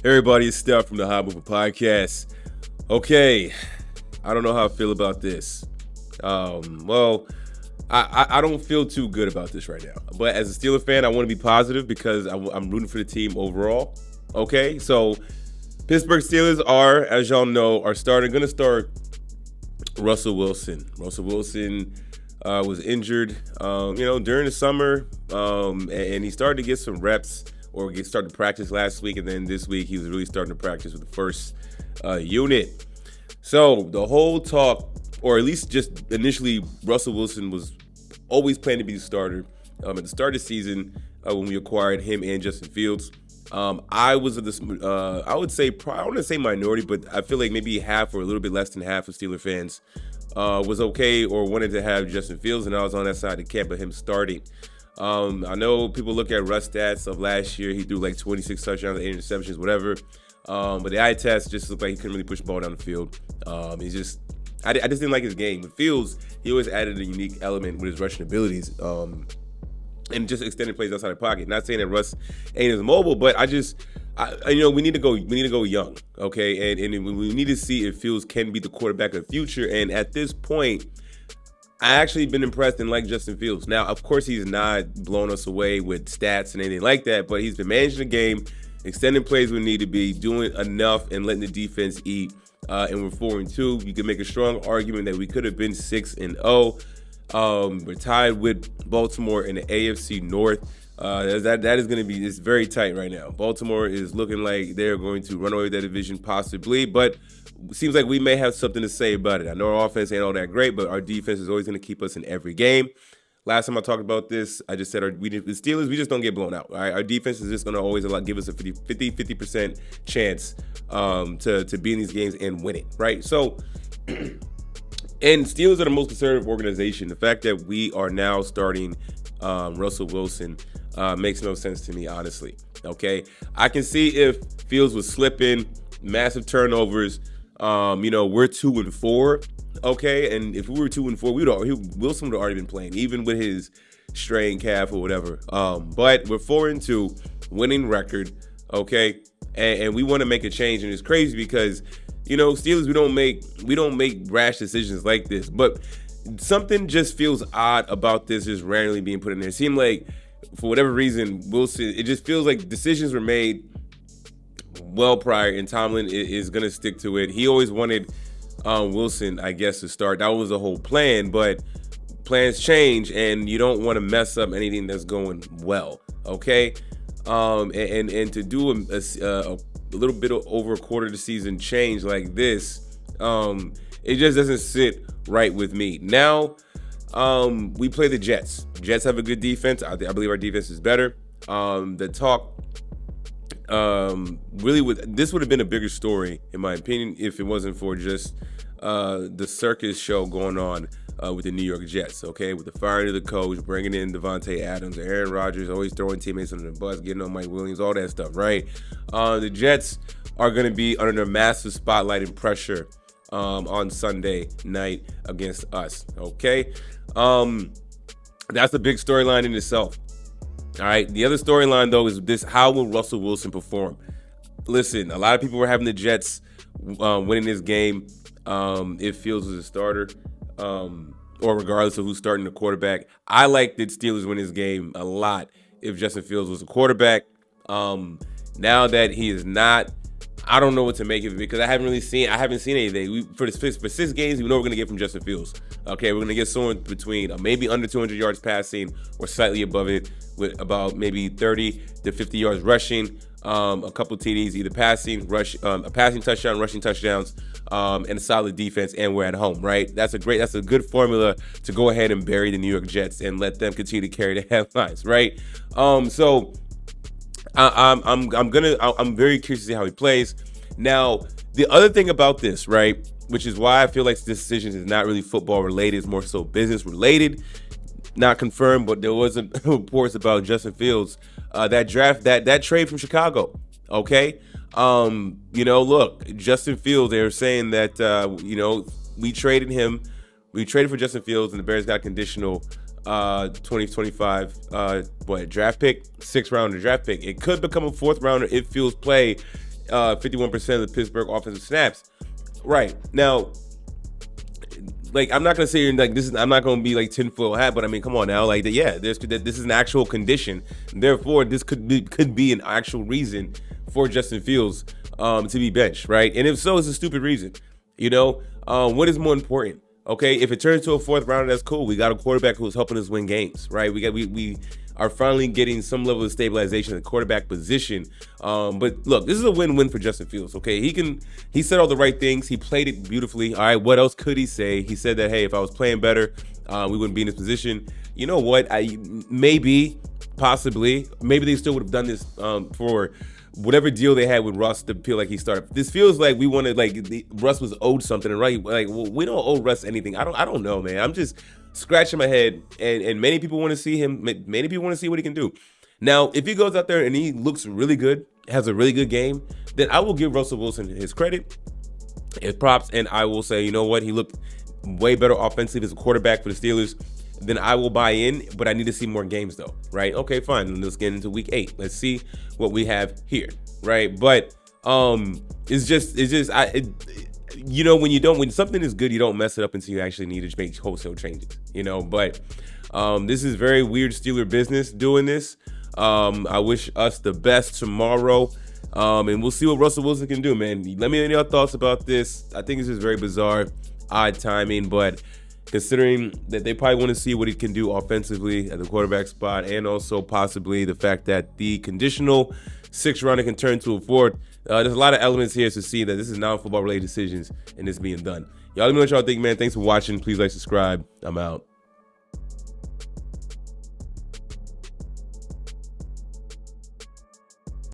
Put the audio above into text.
Hey everybody, it's Steph from the Hot Mover Podcast. Okay, I don't know how I feel about this. Well, I don't feel too good about this right now. But as a Steeler fan, I want to be positive because I'm rooting for the team overall. Okay, so Pittsburgh Steelers are, as y'all know, going to start Russell Wilson. Russell Wilson was injured, during the summer, and he started to get some reps or started to practice last week, and then this week he was really starting to practice with the first unit. So the whole talk, or at least just initially, Russell Wilson was always planned to be the starter at the start of the season when we acquired him and Justin Fields. I was of this, I would say, I want to say minority, but I feel like maybe half or a little bit less than half of Steeler fans was okay or wanted to have Justin Fields, and I was on that side of the camp of him starting. I know people look at Russ stats of last year. He threw like 26 touchdowns, 8 interceptions, whatever. But the eye test just looked like he couldn't really push the ball down the field. I just didn't like his game. With Fields, he always added a unique element with his rushing abilities. And just extended plays outside the pocket. Not saying that Russ ain't as mobile, but we need to go young, okay? And we need to see if Fields can be the quarterback of the future. And at this point, I actually been impressed and like Justin Fields. Now, of course, he's not blowing us away with stats and anything like that, but he's been managing the game, extending plays when need to be, doing enough and letting the defense eat. And we're 4-2. You can make a strong argument that we could have been 6-0. We're tied with Baltimore in the AFC North. That is going to be, it's very tight right now. Baltimore is looking like they're going to run away with that division possibly, but it seems like we may have something to say about it. I know our offense ain't all that great, but our defense is always going to keep us in every game. Last time I talked about this, I just said the Steelers, we just don't get blown out. All right? Our defense is just going to always give us a 50% chance to be in these games and win it, right? So, and Steelers are the most conservative organization. The fact that we are now starting Russell Wilson makes no sense to me, honestly. Okay, I can see if Fields was slipping, massive turnovers. We're 2-4. Okay, and if we were 2-4, Wilson would have already been playing, even with his strained calf or whatever. But we're 4-2, winning record. Okay, and we want to make a change, and it's crazy because Steelers, we don't make rash decisions like this, but something just feels odd about this just randomly being put in there. It seemed like, for whatever reason, Wilson, it just feels like decisions were made well prior, and Tomlin is going to stick to it. He always wanted Wilson, I guess, to start. That was the whole plan, but plans change, and you don't want to mess up anything that's going well, okay? And to do a little bit over a quarter of the season change like this, it just doesn't sit right with me. Now, we play the Jets. Jets have a good defense. I believe our defense is better. The talk, this would have been a bigger story, in my opinion, if it wasn't for just the circus show going on with the New York Jets, okay? With the firing of the coach, bringing in Devontae Adams, Aaron Rodgers, always throwing teammates under the bus, getting on Mike Williams, all that stuff, right? The Jets are going to be under massive spotlight and pressure on Sunday night against us, okay? That's a big storyline in itself. All right, the other storyline, though, is this: how will Russell Wilson perform? Listen, a lot of people were having the Jets winning this game if Fields was a starter, or regardless of who's starting the quarterback. I like the Steelers win this game a lot if Justin Fields was a quarterback. Now that he is not, I don't know what to make of it because I haven't seen anything. For 6 games, we know we're going to get from Justin Fields. Okay, we're going to get someone between maybe under 200 yards passing or slightly above it with about maybe 30 to 50 yards rushing, a couple TDs, either a passing touchdown, rushing touchdowns, and a solid defense, and we're at home, right? That's a good formula to go ahead and bury the New York Jets and let them continue to carry the headlines, right? So I'm very curious to see how he plays. Now, the other thing about this, right, which is why I feel like this decision is not really football related, it's more so business related. Not confirmed, but there was reports about Justin Fields, that trade from Chicago. Okay, look, Justin Fields. They were saying that we traded him. We traded for Justin Fields, and the Bears got conditional 2025 draft pick, 6th rounder draft pick. It could become a 4th rounder if Fields play 51% of the Pittsburgh offensive snaps. Right now, like, I'm not gonna say like this is. I'm not gonna be like tinfoil hat, but I mean, come on now, like, yeah, this is an actual condition. Therefore, this could be an actual reason for Justin Fields to be benched, right? And if so, it's a stupid reason. What is more important? Okay, if it turns to a fourth rounder, that's cool. We got a quarterback who's helping us win games, right? We are finally getting some level of stabilization at the quarterback position. But look, this is a win-win for Justin Fields. Okay, he said all the right things. He played it beautifully. All right, what else could he say? He said that, hey, if I was playing better, we wouldn't be in this position. You know what? Possibly, maybe they still would have done this for whatever deal they had with Russ to feel like he started. This feels like we wanted, like, Russ was owed something, right? Like, well, we don't owe Russ anything. I don't know, man. I'm just scratching my head, and many people want to see him. Many people want to see what he can do. Now, if he goes out there and he looks really good, has a really good game, then I will give Russell Wilson his credit, his props, and I will say, you know what? He looked way better offensively as a quarterback for the Steelers. Then I will buy in, but I need to see more games though, right? Okay, fine. Let's get into week 8. Let's see what we have here, right? But when something is good, you don't mess it up until you actually need to make wholesale changes, But this is very weird Steeler business doing this. I wish us the best tomorrow, and we'll see what Russell Wilson can do, man. Let me know your thoughts about this. I think it's just very bizarre, odd timing, but considering that they probably want to see what he can do offensively at the quarterback spot, and also possibly the fact that the conditional 6th rounder can turn to a 4th. There's a lot of elements here to see that this is non-football related decisions and this being done. Y'all let me know what y'all think, man. Thanks for watching. Please like, subscribe. I'm out.